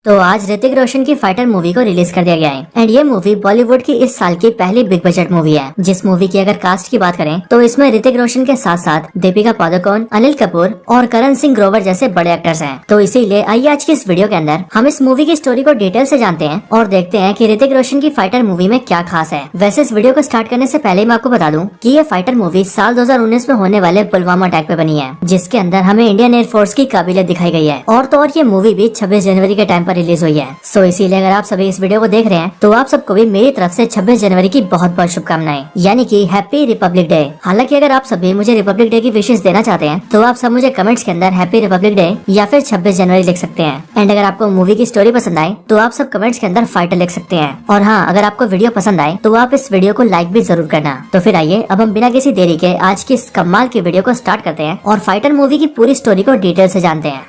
तो आज ऋतिक रोशन की फाइटर मूवी को रिलीज कर दिया गया है एंड ये मूवी बॉलीवुड की इस साल की पहली बिग बजट मूवी है। जिस मूवी की अगर कास्ट की बात करें तो इसमें ऋतिक रोशन के साथ साथ दीपिका पादुकोण, अनिल कपूर और करण सिंह ग्रोवर जैसे बड़े एक्टर्स हैं। तो इसीलिए आइए आज की इस वीडियो के अंदर हम इस मूवी की स्टोरी को डिटेल से जानते हैं और देखते हैं कि ऋतिक रोशन की फाइटर मूवी में क्या खास है। वैसे इस वीडियो को स्टार्ट करने से पहले मैं आपको बता दूं कि ये फाइटर मूवी साल 2019 में होने वाले पुलवामा अटैक पे बनी है, जिसके अंदर हमें इंडियन एयरफोर्स की काबिलियत दिखाई गई है। और तो और ये मूवी भी 26 जनवरी के टाइम पर रिलीज हुई है। तो इसीलिए अगर आप सभी इस वीडियो को देख रहे हैं तो आप सबको भी मेरी तरफ से 26 जनवरी की बहुत बहुत शुभकामनाएं, यानी कि हैप्पी रिपब्लिक डे। हालांकि अगर आप सभी मुझे रिपब्लिक डे की विशेष देना चाहते हैं तो आप सब मुझे कमेंट्स के अंदर हैप्पी रिपब्लिक डे या फिर 26 जनवरी लिख सकते हैं। एंड अगर आपको मूवी की स्टोरी पसंद आए तो आप सब कमेंट्स के अंदर फाइटर लिख सकते हैं। और हाँ, अगर आपको वीडियो पसंद आए तो आप इस वीडियो को लाइक भी जरूर करना। तो फिर आइए अब हम बिना किसी देरी के आज की इस कमाल की वीडियो को स्टार्ट करते हैं और फाइटर मूवी की पूरी स्टोरी को डिटेल से जानते हैं।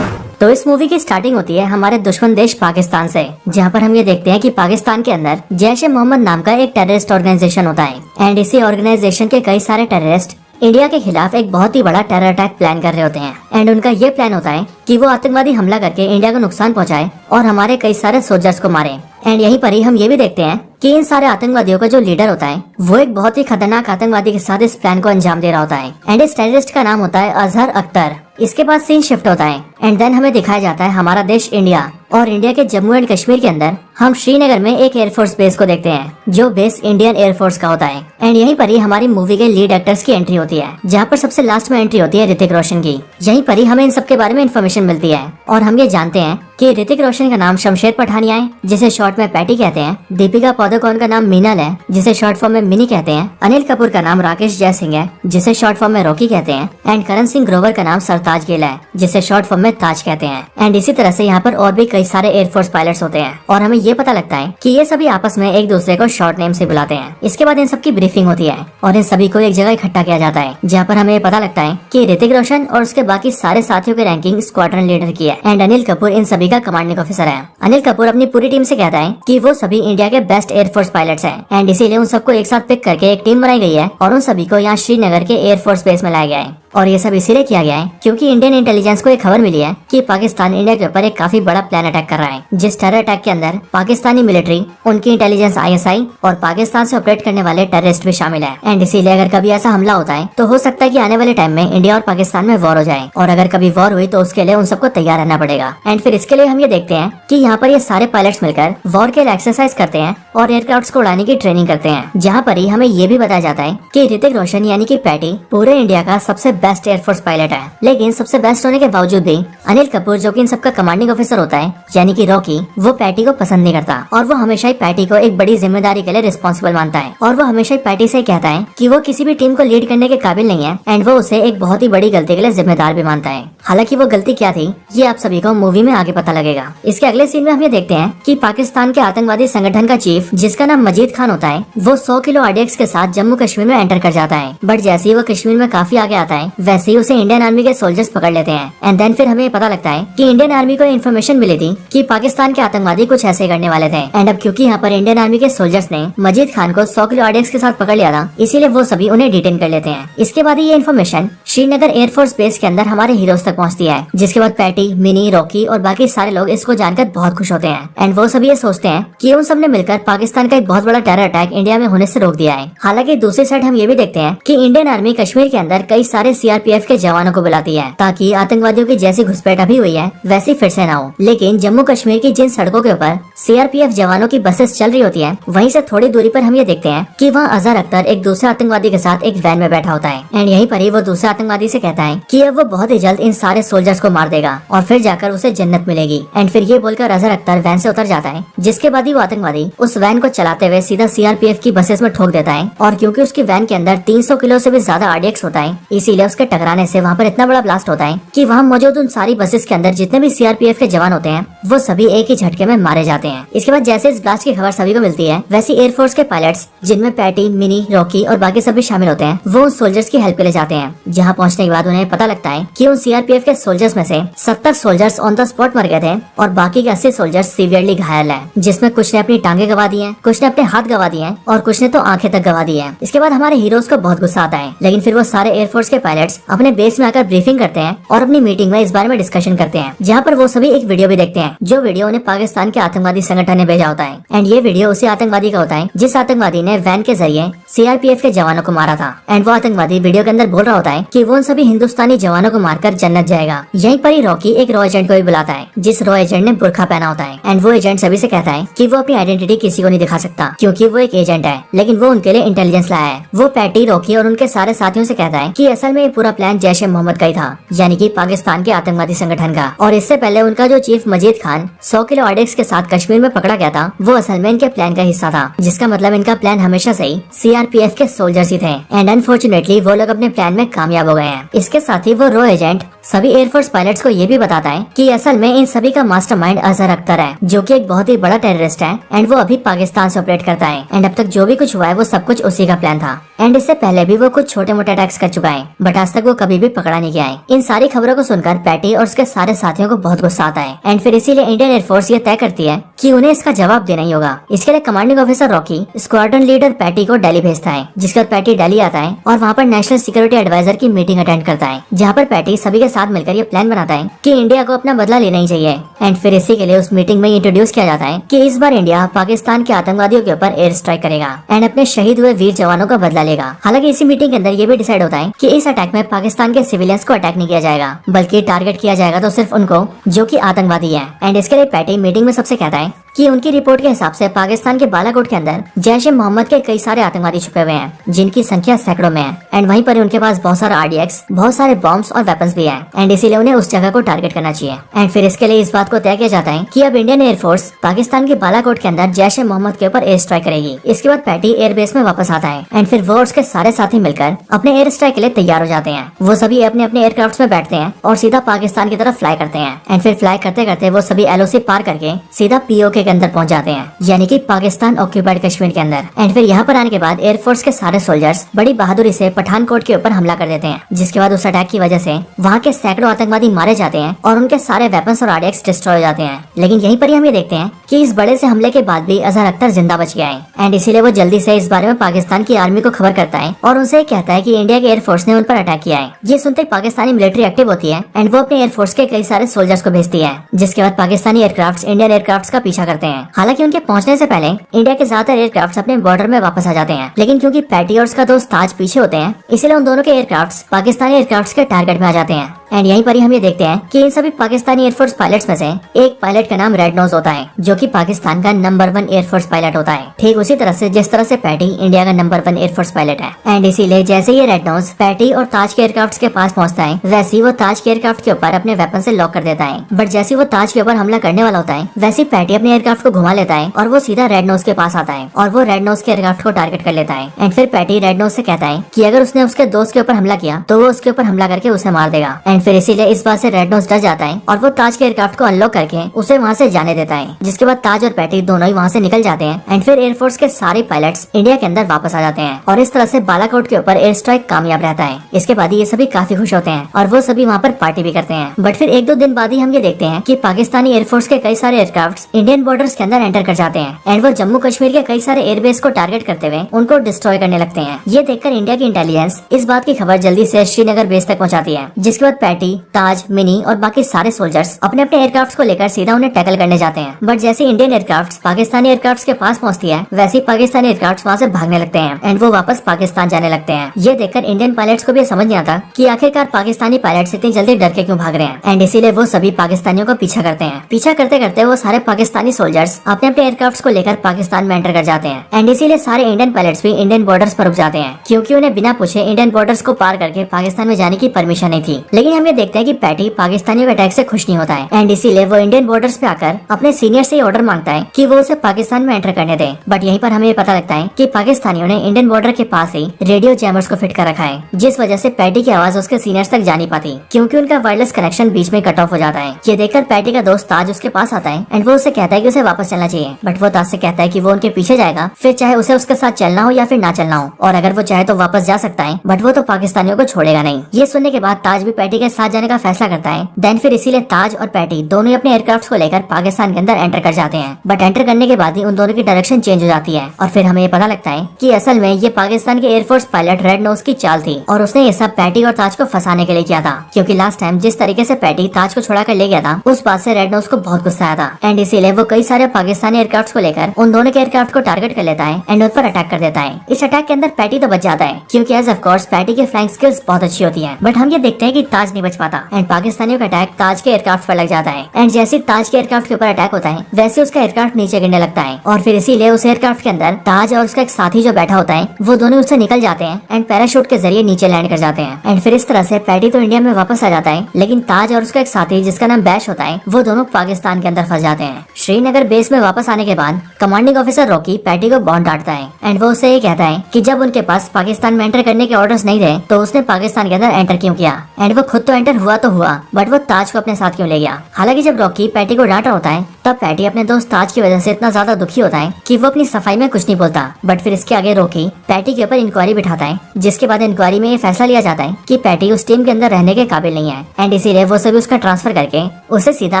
तो इस मूवी की स्टार्टिंग होती है हमारे दुश्मन देश पाकिस्तान से, जहां पर हम ये देखते हैं कि पाकिस्तान के अंदर जैश-ए-मोहम्मद नाम का एक टेररिस्ट ऑर्गेनाइजेशन होता है एंड इसी ऑर्गेनाइजेशन के कई सारे टेररिस्ट इंडिया के खिलाफ एक बहुत ही बड़ा टेरर अटैक प्लान कर रहे होते हैं। एंड उनका ये प्लान होता है कि वो आतंकवादी हमला करके इंडिया को नुकसान पहुंचाए और हमारे कई सारे सोल्जर्स को मारे। एंड यहीं पर ही हम ये भी देखते हैं कि इन सारे आतंकवादियों का जो लीडर होता है वो एक बहुत ही खतरनाक आतंकवादी के साथ इस प्लान को अंजाम दे रहा होता है। एंड इस टेररिस्ट का नाम होता है अजहर अख्तर। इसके बाद सीन शिफ्ट होता है एंड देन हमें दिखाया जाता है हमारा देश इंडिया, और इंडिया के जम्मू एंड कश्मीर के अंदर हम श्रीनगर में एक एयरफोर्स बेस को देखते हैं जो बेस इंडियन एयरफोर्स का होता है। एंड यहीं पर ही हमारी मूवी के लीड एक्टर्स की एंट्री होती है, जहाँ पर सबसे लास्ट में एंट्री होती है ऋतिक रोशन की। यहीं पर ही हमें इन सब के बारे में इन्फॉर्मेशन मिलती है और हम ये जानते हैं कि ऋतिक रोशन का नाम शमशेर पठानिया है, जिसे शॉर्ट में पैटी कहते हैं। दीपिका पादुकोण का नाम मीनल है, जिसे शॉर्ट फॉर्म में मिनी कहते हैं। अनिल कपूर का नाम राकेश जय सिंह है, जिसे शॉर्ट फॉर्म में रॉकी कहते हैं। एंड करण सिंह ग्रोवर का नाम सरताज गिल है, जिसे शॉर्ट फॉर्म में ताज कहते हैं। एंड इसी तरह से यहाँ पर और भी कई सारे एयरफोर्स पायलट्स होते हैं और हमें ये पता लगता है कि ये सभी आपस में एक दूसरे को शॉर्ट नेम से बुलाते हैं। इसके बाद इन सबकी ब्रीफिंग होती है और इन सभी को एक जगह इकट्ठा किया जाता है, जहाँ पर हमें पता लगता है कि ऋतिक रोशन और उसके बाकी सारे साथियों की रैंकिंग स्क्वाड्रन लीडर की है। एंड अनिल कपूर इन सभी का कमांडिंग ऑफिसर है। अनिल कपूर अपनी पूरी टीम से कहता है कि वो सभी इंडिया के बेस्ट एयरफोर्स पायलट्स हैं एंड इसीलिए उन सबको एक साथ पिक करके एक टीम बनाई गई है और उन सभी को यहाँ श्रीनगर के एयरफोर्स बेस में लाया गया है। और ये सब इसीलिए किया गया है क्योंकि इंडियन इंटेलिजेंस को एक खबर मिली है कि पाकिस्तान इंडिया के ऊपर एक काफी बड़ा प्लान अटैक कर रहा है, जिस टेरर अटैक के अंदर पाकिस्तानी मिलिट्री, उनकी इंटेलिजेंस ISI और पाकिस्तान से ऑपरेट करने वाले टेररिस्ट भी शामिल है। एंड इसीलिए अगर कभी ऐसा हमला होता है तो हो सकता है कि आने वाले टाइम में इंडिया और पाकिस्तान में वॉर हो जाए, और अगर कभी वॉर हुई तो उसके लिए उन सबको तैयार रहना पड़ेगा। एंड फिर इसके लिए हम ये देखते हैं कि यहाँ पर ये सारे पायलट्स मिलकर वॉर के लिए एक्सरसाइज करते हैं और एयरक्राफ्ट को उड़ाने की ट्रेनिंग करते हैं, जहाँ पर ही हमें ये भी बताया जाता है कि ऋतिक रोशन यानी कि पैटी पूरे इंडिया का सबसे बेस्ट एयरफोर्स पायलट है। लेकिन सबसे बेस्ट होने के बावजूद भी अनिल कपूर, जो कि इन सबका कमांडिंग ऑफिसर होता है यानी कि रॉकी, वो पैटी को पसंद नहीं करता और वो हमेशा ही पैटी को एक बड़ी जिम्मेदारी के लिए रिस्पॉन्सिबल मानता है। और वो हमेशा ही पैटी से कहता है कि वो किसी भी टीम को लीड करने के काबिल नहीं है एंड वो उसे एक बहुत ही बड़ी गलती के लिए जिम्मेदार भी मानता है। हालांकि वो गलती क्या थी ये आप सभी को मूवी में आगे पता लगेगा। इसके अगले सीन में हम ये देखते हैं कि पाकिस्तान के आतंकवादी संगठन का चीफ, जिसका नाम मजीद खान होता है, वो 100 किलो RDX के साथ जम्मू कश्मीर में एंटर कर जाता है। बट जैसे ही वो कश्मीर में काफी आगे आता है वैसे ही उसे इंडियन आर्मी के सोल्जर्स पकड़ लेते हैं। एंड देन फिर हमें पता लगता है कि इंडियन आर्मी को इन्फॉर्मेशन मिली थी कि पाकिस्तान के आतंकवादी कुछ ऐसे करने वाले थे। एंड अब क्योंकि यहाँ पर इंडियन आर्मी के सोल्जर्स ने मजीद खान को 100 किलो RDX के साथ पकड़ लिया था, इसीलिए वो सभी उन्हें डिटेन कर लेते हैं। इसके बाद ये इन्फॉर्मेशन श्रीनगर एयरफोर्स बेस के अंदर हमारे हीरोज तक पहुँचती है, जिसके बाद पैटी, मिनी, रॉकी और बाकी सारे लोग इसको जानकर बहुत खुश होते हैं। एंड वो सभी ये सोचते हैं कि उन सब ने मिलकर पाकिस्तान का एक बहुत बड़ा टेरर अटैक इंडिया में होने से रोक दिया है। हालांकि दूसरी साइड हम ये भी देखते हैं कि इंडियन आर्मी कश्मीर के अंदर कई सारे CRPF के जवानों को बुलाती है ताकि आतंकवादियों की जैसी घुसपैठ अभी हुई है वैसी फिर से ना हो। लेकिन जम्मू कश्मीर की जिन सड़कों के ऊपर CRPF जवानों की बसेस चल रही होती हैं, वहीं से थोड़ी दूरी पर हम ये देखते हैं कि वहाँ अजहर अख्तर एक दूसरे आतंकवादी के साथ एक वैन में बैठा होता है। एंड यहीं पर ही वो दूसरे आतंकवादी से कहता है कि अब वो बहुत ही जल्द इन सारे सोल्जर्स को मार देगा और फिर जाकर उसे जन्नत मिलेगी। एंड फिर ये बोलकर अजहर अख्तर वैन से उतर जाता है, जिसके बाद ही वो आतंकवादी उस वैन को चलाते हुए सीधा CRPF की बसेस में ठोक देता है। और क्योंकि उसकी वैन के अंदर 300 किलो से भी ज्यादा RDX होता है, इसीलिए एयरक्राफ्ट के टकराने से वहाँ पर इतना बड़ा ब्लास्ट होता है कि वहाँ मौजूद उन सारी बसेस के अंदर जितने भी सीआरपीएफ के जवान होते हैं वो सभी एक ही झटके में मारे जाते हैं। इसके बाद जैसे इस ब्लास्ट की खबर सभी को मिलती है, वैसे एयरफोर्स के पायलट्स जिनमें पैटी, मिनी, रॉकी और बाकी सभी शामिल होते हैं, वो उन सोल्जर्स की हेल्प के लिए जाते हैं। जहाँ पहुँचने के बाद उन्हें पता लगता है कि उन सीआरपीएफ के सोल्जर्स में से 70 सोल्जर्स ऑन द स्पॉट मर गए थे और बाकी के 80 सोल्जर्स सीवियरली घायल है, जिसमें कुछ ने अपनी टांगे गवा दी है, कुछ ने अपने हाथ गवा दिए हैं और कुछ ने तो आंखें तक गवा दी है। इसके बाद हमारे हीरोज को बहुत गुस्सा आता है, लेकिन फिर वो सारे एयरफोर्स के पायलट्स अपने बेस में आकर ब्रीफिंग करते हैं और अपनी मीटिंग में इस बारे में डिस्कशन करते हैं, जहाँ पर वो सभी एक वीडियो भी देखते हैं, जो वीडियो उन्हें पाकिस्तान के आतंकवादी संगठन ने भेजा होता है। एंड ये वीडियो उसी आतंकवादी का होता है जिस आतंकवादी ने वैन के जरिए सीआरपीएफ के जवानों को मारा था। एंड वो आतंकवादी वीडियो के अंदर बोल रहा होता है कि वो उन सभी हिंदुस्तानी जवानों को मारकर जन्नत जाएगा। यहीं पर ही रॉकी एक रॉ एजेंट को भी बुलाता है, जिस रॉ एजेंट ने बुर्खा पहना होता है। एंड वो एजेंट सभी से कहता है कि वो अपनी आइडेंटिटी किसी को नहीं दिखा सकता क्योंकि वो एक एजेंट है, लेकिन वो उनके लिए इंटेलिजेंस लाया है। वो पैटी, रॉकी और उनके सारे साथियों से कहता है कि असल में ये पूरा प्लान जैश ए मोहम्मद का ही था, यानी कि पाकिस्तान के आतंकवादी संगठन का। और इससे पहले उनका जो चीफ मजीद खान 100 किलो आइडेक्स के साथ कश्मीर में पकड़ा गया था, वो असल में इनके प्लान का हिस्सा था, जिसका मतलब इनका प्लान हमेशा से ही सीआरपीएफ के सोल्जर्स ही थे। एंड अनफॉर्चुनेटली वो लोग अपने प्लान में कामयाब हो गए हैं। इसके साथ ही वो रॉ एजेंट सभी एयरफोर्स पायलट्स को ये भी बताता है कि असल में इन सभी का मास्टरमाइंड अजहर अख्तर है, जो कि एक बहुत ही बड़ा टेररिस्ट है एंड वो अभी पाकिस्तान से ऑपरेट करता है। एंड अब तक जो भी कुछ हुआ है वो सब कुछ उसी का प्लान था। एंड इससे पहले भी वो कुछ छोटे मोटे अटैक्स कर चुका है, बट आज तक वो कभी भी पकड़ा नहीं गया है। इन सारी खबरों को सुनकर पैटी और उसके सारे साथियों को बहुत गुस्सा आता है। एंड फिर इसीलिए इंडियन एयरफोर्स ये तय करती है कि उन्हें इसका जवाब देना ही होगा। इसके लिए commanding officer Rocky squadron leader Patty को दिल्ली भेजता है, जिसके बाद पैटी दिल्ली आता है और वहाँ पर नेशनल सिक्योरिटी एडवाइजर की मीटिंग अटेंड करता है, जहाँ पर पैटी सभी के साथ मिलकर ये प्लान बनाता है कि इंडिया को अपना बदला लेना ही चाहिए। एंड फिर इसी के लिए उस मीटिंग में इंट्रोड्यूस किया जाता है कि इस बार इंडिया पाकिस्तान के आतंकवादियों के ऊपर एयर स्ट्राइक करेगा एंड अपने शहीद हुए वीर जवानों का बदला लेगा। हालांकि इसी मीटिंग के अंदर ये भी डिसाइड होता है कि इस अटैक में पाकिस्तान के सिविलियंस को अटैक नहीं किया जाएगा, बल्कि टारगेट किया जाएगा तो सिर्फ उनको जो कि आतंकवादी है। एंड इसके लिए पैटी मीटिंग में सबसे कहता है कि उनकी रिपोर्ट के हिसाब से पाकिस्तान के बालाकोट के अंदर जैश ए मोहम्मद के कई सारे आतंकवादी छुपे हुए हैं, जिनकी संख्या सैकड़ों में है। एंड वहीं पर उनके पास बहुत सारा आरडीएक्स, बहुत सारे बॉम्ब्स और वेपन्स भी हैं। एंड इसीलिए उन्हें उस जगह को टारगेट करना चाहिए। एंड फिर इसके लिए इस बात को तय किया जाता है कि अब इंडियन एयरफोर्स पाकिस्तान के बालाकोट के अंदर जैश ए मोहम्मद के ऊपर एयर स्ट्राइक करेगी। इसके बाद पैटी एयरबेस में वापस आता है एंड फिर वो और उसके सारे साथी मिलकर अपने एयर स्ट्राइक के लिए तैयार हो जाते हैं। वो सभी अपने अपने एयरक्राफ्ट में बैठते हैं और सीधा पाकिस्तान की तरफ फ्लाई करते हैं। एंड फिर फ्लाई करते करते वो सभी एलओसी पार करके सीधा पीओके के अंदर पहुंच जाते हैं, यानी कि पाकिस्तान ऑक्यूपाइड कश्मीर के अंदर। एंड फिर यहाँ पर आने के बाद एयरफोर्स के सारे सोल्जर्स बड़ी बहादुरी से पठानकोट के ऊपर हमला कर देते हैं, जिसके बाद उस अटैक की वजह से वहाँ के सैकड़ों आतंकवादी मारे जाते हैं और उनके सारे वेपन्स और आरडीएक्स डिस्ट्रॉय हो जाते हैं। लेकिन यहीं पर ही हम ये देखते हैं कि इस बड़े से हमले के बाद भी अजहर अख्तर जिंदा बच गया है। एंड इसीलिए वो जल्दी से इस बारे में पाकिस्तान की आर्मी को खबर करता है और उनसे कहता है कि इंडिया के एयरफोर्स ने उन पर अटैक किया है। ये सुनते ही पाकिस्तानी मिलिट्री एक्टिव होती है एंड वो अपने एयरफोर्स के कई सारे सोल्जर्स को भेजती है, जिसके बाद पाकिस्तानी एयरक्राफ्ट इंडियन एयरक्राफ्ट का पीछा करते हैं। हालांकि उनके पहुंचने से पहले इंडिया के ज्यादातर एयरक्राफ्ट अपने बॉर्डर में वापस आ जाते हैं, लेकिन क्योंकि पैटी और उसका दोस्त ताज पीछे होते हैं, इसलिए उन दोनों के एयरक्राफ्ट पाकिस्तानी एयरक्राफ्ट के टारगेट में आ जाते हैं। एंड यहीं पर ही हम ये देखते हैं कि इन सभी पाकिस्तानी एयरफोर्स पायलट्स में से एक पायलट का नाम रेड नोज होता है, जो कि पाकिस्तान का नंबर 1 एयरफोर्स पायलट होता है, ठीक उसी तरह से जिस तरह से पैटी इंडिया का नंबर 1 एयरफोर्स पायलट है। एंड इसीलिए जैसे ये रेड नोज पैटी और ताज के एयरक्राफ्ट के पास पहुंचता है, वैसे ही वो ताज के एयरक्राफ्ट के ऊपर अपने वेपन से लॉक कर देता है। बट जैसे वो ताज के ऊपर हमला करने वाला होता है, वैसे पैटी अपने एयरक्राफ्ट को घुमा लेता है और वो सीधा रेड नोज के पास आता है और वो रेड नोज के एयरक्राफ्ट को टारगेट कर लेता है। एंड फिर पैटी रेड नोज से कहता है कि अगर उसने उसके दोस्त के ऊपर हमला किया तो वो उसके ऊपर हमला करके उसे मार देगा। एंड फिर इसीलिए इस बात से रेड नोज डर जाता है और वो ताज के एयरक्राफ्ट को अनलॉक करके उसे वहाँ से जाने देता है, जिसके बाद ताज और पैटी दोनों ही वहाँ से निकल जाते हैं। एंड फिर एयरफोर्स के सारे पायलट्स इंडिया के अंदर वापस आ जाते हैं और इस तरह से बालाकोट के ऊपर एयर स्ट्राइक कामयाब रहता है। इसके बाद ये सभी काफी खुश होते हैं और वो सभी वहाँ पर पार्टी भी करते हैं। बट फिर 1-2 दिन बाद ही हम ये देखते हैं कि पाकिस्तानी एयरफोर्स के कई सारे एयरक्राफ्ट इंडियन बॉर्डर्स के अंदर एंटर कर जाते हैं एंड वो जम्मू कश्मीर के कई सारे एयरबेस को टारगेट करते हुए उनको डिस्ट्रॉय करने लगते हैं। ये देखकर इंडिया की इंटेलिजेंस इस बात की खबर जल्दी से श्रीनगर बेस तक पहुंचाती है, जिसके बाद पैटी, ताज, मिनी और बाकी सारे सोल्जर्स अपने अपने एयरक्राफ्ट को लेकर सीधा उन्हें टैकल करने जाते हैं। बट जैसे इंडियन एयरक्राफ्ट पाकिस्तानी एयरक्राफ्ट के पास पहुंचती है, वैसे ही पाकिस्तानी एयरक्राफ्ट वहाँ से भागने लगते हैं एंड वो वापस पाकिस्तान जाने लगते हैं। ये देखकर इंडियन पायलट्स को भी समझ नहीं आता कि आखिरकार पाकिस्तानी पायलट्स इतनी जल्दी डर के क्यों भाग रहे हैं। एंड इसीलिए वो सभी पाकिस्तानियों को पीछा करते हैं। पीछा करते करते वो सारे पाकिस्तानी सोल्जर्स अपने अपने एयरक्राफ्ट को लेकर पाकिस्तान में एंटर कर जाते हैं। एंड इसीलिए सारे इंडियन पायलट्स भी इंडियन बॉर्डर्स पर रुक जाते हैं, क्योंकि उन्हें बिना पूछे इंडियन बॉर्डर्स को पार करके पाकिस्तान में जाने की परमिशन नहीं थी। लेकिन हम हम ये देखते हैं कि पैटी पाकिस्तानियों के अटैक से खुश नहीं होता है एंड इसीलिए वो इंडियन बॉर्डर्स पे आकर अपने सीनियर से ऑर्डर मांगता है कि वो उसे पाकिस्तान में एंटर करने दे। बट यहीं पर हमें ये पता लगता है कि पाकिस्तानियों ने इंडियन बॉर्डर के पास ही रेडियो जैमर्स को फिट कर रखा है, जिस वजह से पैटी की आवाज उसके सीनियर्स तक जा नहीं पाती क्योंकि उनका वायरलेस कनेक्शन बीच में कट ऑफ हो जाता है। ये देखकर पैटी का दोस्त ताज उसके पास आता है एंड वो उसे कहता है कि उसे वापस चलना चाहिए। बट वो ताज से कहता है कि वो उनके पीछे जाएगा, फिर चाहे उसे उसके साथ चलना हो या फिर ना चलना हो, और अगर वो चाहे तो वापस जा सकता है, बट वो तो पाकिस्तानियों को छोड़ेगा नहीं। ये सुनने के बाद ताज भी पैटी के साथ जाने का फैसला करता है। देन फिर इसीलिए ताज और पैटी दोनों ही अपने एयरक्राफ्ट को लेकर पाकिस्तान के अंदर एंटर कर जाते हैं। बट एंटर करने के बाद ही उन दोनों की डायरेक्शन चेंज हो जाती है और फिर हमें ये पता लगता है कि असल में ये पाकिस्तान के एयरफोर्स पायलट रेड नोज की चाल थी और उसने ये सब पैटी और ताज को फंसाने के लिए किया था, क्योंकि लास्ट टाइम जिस तरीके से पैटी ताज को छुड़ा कर ले गया था उस बात से रेड नोज को बहुत गुस्सा आया था एंड इसीलिए वो कई सारे पाकिस्तानी एयरक्राफ्ट को लेकर उन दोनों के एयरक्राफ्ट को टारगेट कर लेता है एंड उन पर अटैक कर देता है। इस अटैक के अंदर पैटी तो बच जाता है क्योंकि एज ऑफ कोर्स पैटी की फ्लाइंग स्किल्स बहुत अच्छी होती है, बट हम ये देखते हैं कि ताज नहीं बच पाता एंड पाकिस्तानियों का अटैक ताज के एयरक्राफ्ट पर लग जाता है एंड जैसे ताज के एयरक्राफ्ट के ऊपर अटैक होता है वैसे उसका एयरक्राफ्ट नीचे गिरने लगता है और फिर इसीलिए उस एयरक्राफ्ट के अंदर ताज और उसका एक साथी जो बैठा होता है वो दोनों उससे निकल जाते हैं एंड पैराशूट के जरिए नीचे लैंड कर जाते हैं एंड फिर इस तरह से पैटी तो इंडिया में वापस आ जाता है, लेकिन ताज और उसका एक साथी जिसका नाम बैश होता है वो दोनों पाकिस्तान के अंदर फंस जाते हैं। श्रीनगर बेस में वापस आने के बाद कमांडिंग ऑफिसर रॉकी पैटी को बॉन्ड डांटता है एंड वो उसे ये कहता है कि जब उनके पास पाकिस्तान में एंटर करने के ऑर्डर्स नहीं थे तो उसने पाकिस्तान के अंदर एंटर क्यों किया एंड वो खुद तो एंटर हुआ तो हुआ बट वो ताज को अपने साथ क्यों ले गया। हालांकि जब रॉकी पैटी को डांटा होता है तब पैटी अपने दोस्त ताज की वजह से इतना ज्यादा दुखी होता है कि वो अपनी सफाई में कुछ नहीं बोलता, बट फिर इसके आगे रॉकी पैटी के ऊपर इंक्वायरी बिठाता है, जिसके बाद इंक्वायरी में ये फैसला लिया जाता है कि पैटी उस टीम के अंदर रहने के काबिल नहीं है एंड इसीलिए वो सभी उसका ट्रांसफर करके उसे सीधा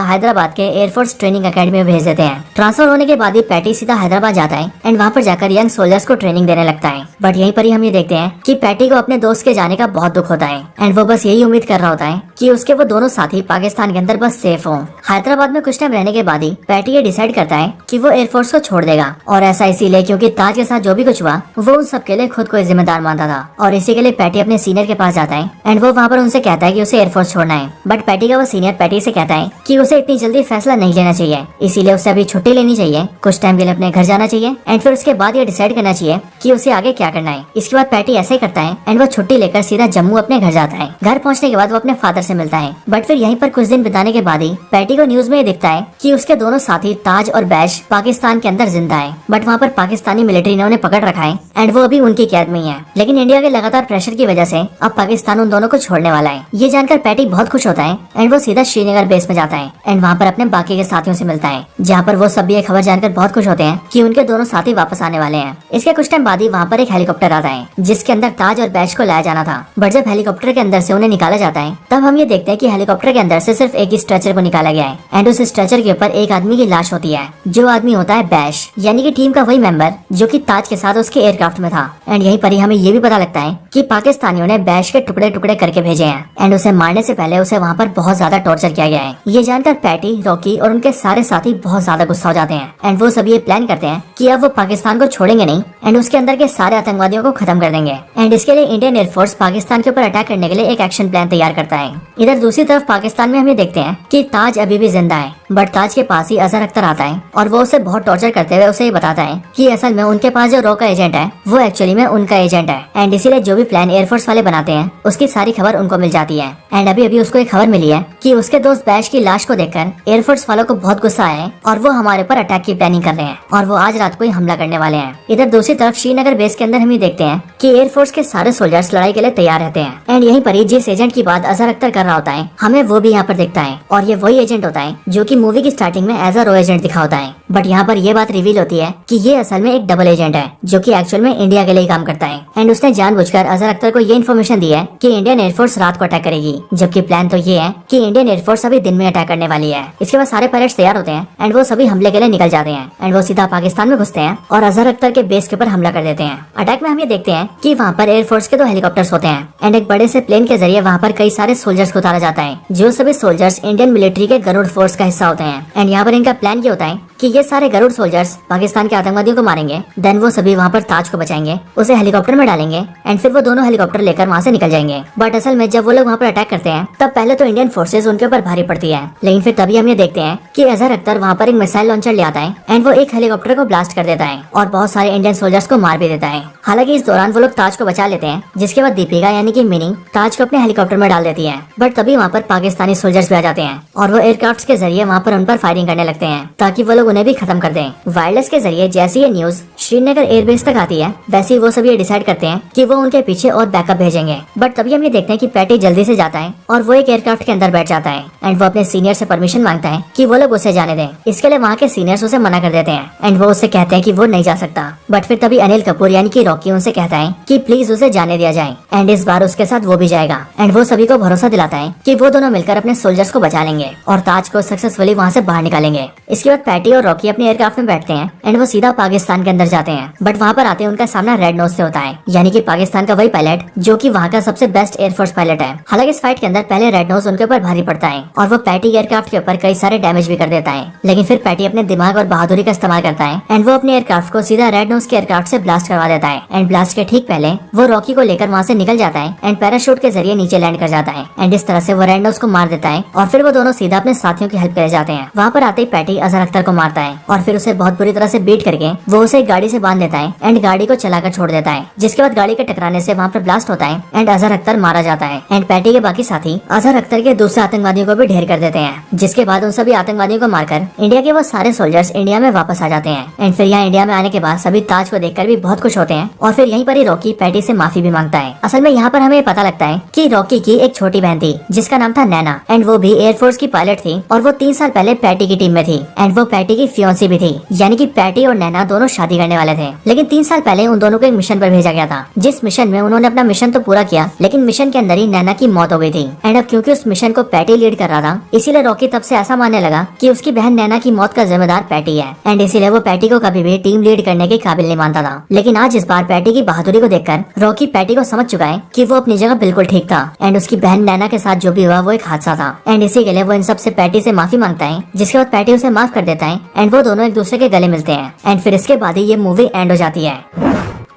हैदराबाद के एयरफोर्स ट्रेनिंग अकेडमी में भेज देते हैं। ट्रांसफर होने के बाद ही पैटी सीधा हैदराबाद जाता है एंड वहाँ पर जाकर यंग सोल्जर्स को ट्रेनिंग देने लगता है। बट यहीं पर ही हम ये देखते हैं कि पैटी को अपने दोस्त के जाने का बहुत दुख होता है एंड वो बस यही उम्मीद कर रहा होता है कि उसके वो दोनों साथी पाकिस्तान के अंदर बस सेफ हों। हैदराबाद में कुछ टाइम रहने के बाद ही पैटी ये डिसाइड करता है कि वो एयरफोर्स को छोड़ देगा, और ऐसा इसीलिए क्योंकि ताज के साथ जो भी कुछ हुआ वो उन सब के लिए खुद को जिम्मेदार मानता था, और इसी के लिए पैटी अपने सीनियर के पास जाता है एंड वो वहाँ पर उनसे कहता है कि उसे एयरफोर्स छोड़ना है। बट पैटी का वो सीनियर पैटी से कहता है कि उसे इतनी जल्दी फैसला नहीं लेना चाहिए, इसीलिए उसे अभी छुट्टी लेनी चाहिए, कुछ टाइम के लिए अपने घर जाना चाहिए एंड फिर उसके बाद ये डिसाइड करना चाहिए कि उसे आगे क्या करना है। इसके बाद पैटी ऐसा ही करता है एंड वो छुट्टी लेकर सीधा जम्मू अपने घर जाता है। घर पहुँचने के बाद वो अपने फादर से मिलता है, बट फिर यहीं पर कुछ दिन बिताने के बाद ही पैटी को न्यूज में ये दिखता है कि उसके दोनों साथी ताज और बैश पाकिस्तान के अंदर जिंदा है, बट वहाँ पर पाकिस्तानी मिलिट्री ने उन्हें पकड़ रखा है एंड वो अभी उनकी कैद में ही है। लेकिन इंडिया के लगातार प्रेशर की वजह से अब पाकिस्तान उन दोनों को छोड़ने वाला है। ये जानकर पैटी बहुत खुश होता है एंड वो सीधा श्रीनगर बेस में जाता है एंड वहाँ पर अपने बाकी के साथियों से मिलता है, जहाँ पर वो सब ये खबर जानकर बहुत खुश होते हैं कि उनके दोनों साथी वापस आने वाले हैं। इसके कुछ टाइम बाद ही वहाँ पर एक हेलीकॉप्टर आता है जिसके अंदर ताज और बैश को लाया जाना था, बट जब हेलीकॉप्टर के अंदर से उन्हें निकाला जाता है तब हम ये देखते हैं कि हेलीकॉप्टर के अंदर से सिर्फ एक ही स्ट्रेचर को निकाला गया है एंड उस स्ट्रेचर के ऊपर एक आदमी की लाश होती है, जो आदमी होता है बैश, यानी कि टीम का वही मेंबर जो कि ताज के साथ उसके एयरक्राफ्ट में था। एंड यहीं पर ही हमें ये भी पता लगता है कि पाकिस्तानियों ने बैश के टुकड़े टुकड़े करके भेजे हैं एंड उसे मारने से पहले उसे वहाँ पर बहुत ज्यादा टॉर्चर किया गया है। ये जानकर पैटी, रॉकी और उनके सारे साथी बहुत ज्यादा गुस्सा हो जाते हैं एंड वो सब ये प्लान करते हैं कि अब वो पाकिस्तान को छोड़ेंगे नहीं एंड उसके अंदर के सारे आतंकवादियों को खत्म कर देंगे। एंड इसके लिए इंडियन एयरफोर्स पाकिस्तान के ऊपर अटैक करने के लिए एक एक्शन प्लान तैयार करता है। इधर दूसरी तरफ पाकिस्तान में हम ये देखते हैं कि ताज अभी भी जिंदा है, बट ताज के पास ही अजहर अख्तर आता है और वो उसे बहुत टॉर्चर करते हुए उसे ये बताता है कि असल में उनके पास जो रॉ का एजेंट है वो एक्चुअली में उनका एजेंट है एंड इसीलिए जो भी प्लान एयरफोर्स वाले बनाते हैं उसकी सारी खबर उनको मिल जाती है। एंड अभी अभी उसको एक खबर मिली है कि उसके दोस्त बैश की लाश को देखकर एयरफोर्स वालों को बहुत गुस्सा आया है और वो हमारे ऊपर अटैक की प्लानिंग कर रहे हैं और वो आज रात को ही हमला करने वाले हैं। इधर दूसरी तरफ श्रीनगर बेस के अंदर हम ये देखते हैं कि एयरफोर्स के सारे सोल्जर्स लड़ाई के लिए तैयार रहते हैं एंड यहीं पर ही जिस एजेंट की बात अजहर अख्तर कर रहा होता है हमें वो भी यहाँ पर दिखता है और ये वही एजेंट होता है जो की मूवी की स्टार्टिंग में एज अ रॉ एजेंट दिखा होता है। बट यहाँ पर ये बात रिवील होती है कि ये असल में एक डबल एजेंट है जो कि एक्चुअल में इंडिया के लिए काम करता है एंड उसने जानबूझकर अजहर अख्तर को ये इन्फॉर्मेशन दी है कि इंडियन एयरफोर्स रात को अटैक करेगी, जबकि प्लान तो ये है कि इंडियन एयरफोर्स अभी दिन में अटैक करने वाली है। इसके बाद सारे पायलट्स तैयार होते हैं एंड वो सभी हमले के लिए निकल जाते हैं एंड वो सीधा पाकिस्तान में घुसते हैं और अजहर अख्तर के बेस के ऊपर हमला कर देते हैं। अटैक में हम ये देखते हैं कि वहाँ पर एयरफोर्स के 2 हेलीकॉप्टर्स होते हैं एंड एक बड़े से प्लेन के जरिए वहाँ पर कई सारे सोल्जर्स को उतारा जाता है, जो सभी सोल्जर्स इंडियन मिलिट्री के गरुड़ फोर्स का हिस्सा होते हैं। एंड यहाँ पर इनका प्लान ये होता है कि ये सारे गरुड़ सोल्जर्स पाकिस्तान के आतंकवादियों को मारेंगे, देन वो सभी वहाँ पर ताज को बचाएंगे, उसे हेलीकॉप्टर में डालेंगे एंड फिर वो दोनों हेलीकॉप्टर लेकर वहाँ से निकल जाएंगे। बट असल में जब वो लोग वहाँ पर अटैक करते हैं तब पहले तो इंडियन फोर्सेज उनके ऊपर भारी पड़ती है, लेकिन फिर तभी हम ये देखते हैं कि अजहर अख्तर वहाँ पर एक मिसाइल लॉन्चर ले आता है एंड वो एक हेलीकॉप्टर को ब्लास्ट कर देता है और बहुत सारे इंडियन सोल्जर्स को मार भी देता है। हालांकि इस दौरान वो लोग ताज को बचा लेते हैं, जिसके बाद दीपिका यानी कि मिनी ताज को अपने हेलीकॉप्टर में डाल देती है। बट तभी वहाँ पर पाकिस्तानी सोल्जर्स भी आ जाते हैं और वो एयरक्राफ्ट के जरिए वहाँ पर उन पर फायरिंग करने लगते हैं ताकि वो लोग उन्हें भी खत्म कर दें। वायरलेस के जरिए जैसी ये न्यूज श्रीनगर एयरबेस तक आती है वैसे ही वो सब ये डिसाइड करते हैं कि वो उनके पीछे और बैकअप भेजेंगे। बट तभी हम ये देखते हैं कि पैटी जल्दी से जाता है और वो एक एयरक्राफ्ट के अंदर बैठ जाता है एंड वो अपने सीनियर से परमिशन मांगता है कि वो लोग उसे जाने दें। इसके लिए वहाँ के सीनियर्स उसे मना कर देते हैं एंड वो उससे कहते हैं कि वो नहीं जा सकता। बट फिर तभी अनिल कपूर यानी कि रॉकी उनसे कहता है कि प्लीज उसे जाने दिया जाए एंड इस बार उसके साथ वो भी जाएगा एंड वो सभी को भरोसा दिलाता है कि वो दोनों मिलकर अपने सोल्जर्स को बचा लेंगे और ताज को सक्सेसफुली वहाँ से बाहर निकालेंगे। इसके बाद पैटी और रॉकी अपने एयरक्राफ्ट में बैठते हैं एंड वो सीधा पाकिस्तान के अंदर जाते हैं। बट वहाँ पर आते हैं उनका सामना रेड नोज से होता है, यानी कि पाकिस्तान का वही पायलट जो कि वहाँ का सबसे बेस्ट एयरफोर्स पायलट है। हालांकि इस फाइट के अंदर पहले रेड नोज उनके ऊपर भारी पड़ता है और वो पैटी एयरक्राफ्ट के ऊपर कई सारे डैमेज भी कर देता है, लेकिन फिर पैटी अपने दिमाग और बहादुरी का इस्तेमाल करता है एंड वो अपने एयरक्राफ्ट को सीधा रेड नोज के एयरक्राफ्ट से ब्लास्ट करवा देता है एंड ब्लास्ट के ठीक पहले वो रॉकी को लेकर वहाँ से निकल जाता है एंड पैराशूट के जरिए नीचे लैंड कर जाता है एंड इस तरह से वो रेड नोज को मार देता है और फिर वो दोनों सीधा अपने साथियों की हेल्प करे जाते हैं। वहाँ पर आते ही पैटी अजहर अख्तर को मारता है और फिर उसे बहुत बुरी तरह से बीट करके वो उसे एक गाड़ी से बांध देता है एंड गाड़ी को चलाकर छोड़ देता है, जिसके बाद गाड़ी के टकराने से वहाँ पर ब्लास्ट होता है एंड अजहर अख्तर मारा जाता है एंड पैटी के बाकी साथी अजहर अख्तर के दूसरे आतंकवादियों को भी ढेर कर देते हैं, जिसके बाद उन सभी आतंकवादियों को मारकर इंडिया के वो सारे सोल्जर्स इंडिया में वापस आ जाते हैं एंड फिर यहाँ इंडिया में आने के बाद सभी ताज को देखकर भी बहुत खुश होते हैं और फिर यहीं पर ही रॉकी पैटी से माफी भी मांगता है। असल में यहाँ पर हमें पता लगता है कि रॉकी की एक छोटी बहन थी जिसका नाम था नैना एंड वो भी एयरफोर्स की पायलट थी और वो 3 साल पहले पैटी की टीम में थी एंड वो पैटी की फियोंसी भी थी, यानी कि पैटी और नैना दोनों शादी करने वाले थे। लेकिन 3 साल पहले उन दोनों को एक मिशन पर भेजा गया था, जिस मिशन में उन्होंने अपना मिशन तो पूरा किया लेकिन मिशन के अंदर ही नैना की मौत हो गई थी एंड अब क्योंकि उस मिशन को पैटी लीड कर रहा था इसीलिए रॉकी तब से ऐसा मानने लगा कि उसकी बहन नैना की मौत का जिम्मेदार पैटी है एंड इसीलिए वो पैटी को कभी भी टीम लीड करने के काबिल नहीं मानता था। लेकिन आज इस बार पैटी की बहादुरी को देखकर रॉकी पैटी को समझ चुका है कि वो अपनी जगह बिल्कुल ठीक था एंड उसकी बहन नैना के साथ जो भी हुआ वो एक हादसा था एंड इसी के लिए वो इन सब से पैटी से माफी मांगता है, जिसके बाद पैटी उसे माफ कर देता है एंड वो दोनों एक दूसरे के गले मिलते हैं एंड फिर इसके बाद ही ये मूवी एंड हो जाती है।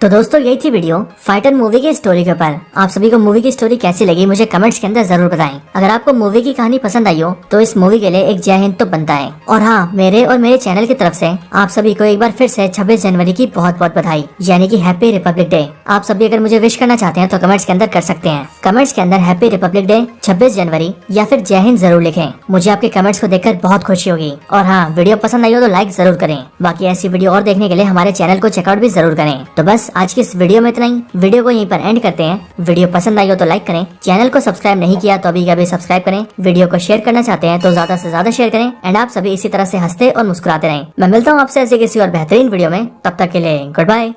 तो दोस्तों यही थी वीडियो फाइटर मूवी की स्टोरी के ऊपर। आप सभी को मूवी की स्टोरी कैसी लगी मुझे कमेंट्स के अंदर जरूर बताएं। अगर आपको मूवी की कहानी पसंद आई हो तो इस मूवी के लिए एक जय हिंद तो बनता है। और हाँ, मेरे और मेरे चैनल की तरफ से आप सभी को एक बार फिर से 26 जनवरी की बहुत बहुत बधाई, यानी कि हैप्पी रिपब्लिक डे। आप सभी अगर मुझे विश करना चाहते हैं तो कमेंट्स के अंदर कर सकते हैं। कमेंट्स के अंदर हैप्पी रिपब्लिक डे, 26 जनवरी या फिर जय हिंद जरूर लिखें। मुझे आपके कमेंट्स को देखकर बहुत खुशी होगी। और हाँ, वीडियो पसंद आई हो तो लाइक जरूर करें। बाकी ऐसी वीडियो और देखने के लिए हमारे चैनल को चेकआउट भी जरूर करें। तो बस आज की इस वीडियो में इतना ही। वीडियो को यहीं पर एंड करते हैं। वीडियो पसंद आई हो तो लाइक करें, चैनल को सब्सक्राइब नहीं किया तो अभी अभी सब्सक्राइब करें, वीडियो को शेयर करना चाहते हैं तो ज्यादा से ज्यादा शेयर करें एंड आप सभी इसी तरह से हंसते और मुस्कुराते रहें। मैं मिलता हूँ आपसे ऐसे किसी और बेहतरीन वीडियो में, तब तक के लिए गुड बाय।